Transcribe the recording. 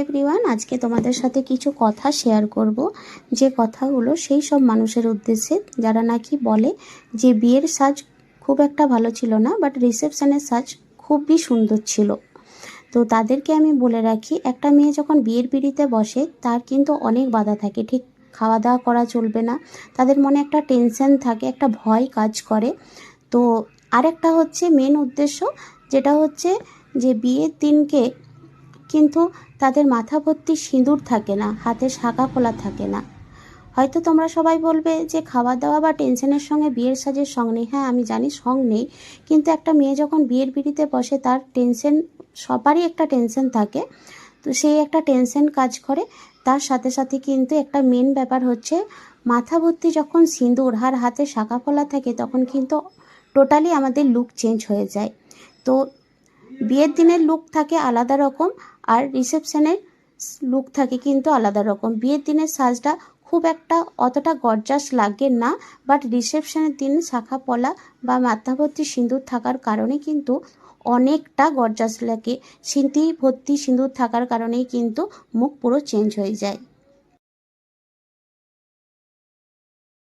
Everyone, আজকে তোমাদের সাথে কিছু কথা শেয়ার করব, যে কথাগুলো সেই সব মানুষের উদ্দেশ্যে যারা নাকি বলে যে বিয়ের সাজ খুব একটা ভালো ছিল না, বাট রিসেপশনের সাজ খুবই সুন্দর ছিল। তো তাদেরকে আমি বলে রাখি, একটা মেয়ে যখন বিয়ের পিঁড়িতে বসে তার কিন্তু অনেক বাধা থাকে। ঠিক খাওয়া দাওয়া করা চলবে না, তাদের মনে একটা টেনশন থাকে, একটা ভয় কাজ করে। তো আরেকটা হচ্ছে মেন উদ্দেশ্য, যেটা হচ্ছে যে বিয়ের দিনকে কিন্তু তাদের মাথা ভর্তি সিঁদুর থাকে না, হাতে শাঁখা পলা থাকে না। হয়তো তোমরা সবাই বলবে যে খাওয়া দাওয়া বা টেনশনের সঙ্গে বিয়ের সাজের সঙ্গ নেই। হ্যাঁ, আমি জানি সঙ্গ নেই, কিন্তু একটা মেয়ে যখন বিয়ের পিঁড়িতে বসে তার টেনশন, সবারই একটা টেনশন থাকে। তো সেই একটা টেনশন কাজ করে। তার সাথে সাথে কিন্তু একটা মেন ব্যাপার হচ্ছে, মাথা ভর্তি যখন সিঁদুর আর হাতে শাঁখা পলা থাকে তখন কিন্তু টোটালি আমাদের লুক চেঞ্জ হয়ে যায়। তো বিয়ের দিনের লুক থাকে আলাদা রকম, আর রিসেপশনের লুক থাকে কিন্তু আলাদা রকম। বিয়ের দিনের সাজটা খুব একটা অতটা গর্জাস লাগে না, বাট রিসেপশনের দিন শাঁখা পলা বা মাথা ভর্তি সিঁদুর থাকার কারণে কিন্তু অনেকটা গর্জাস লাগে। সিঁথি ভর্তি সিঁদুর থাকার কারণেই কিন্তু মুখ পুরো চেঞ্জ হয়ে যায়।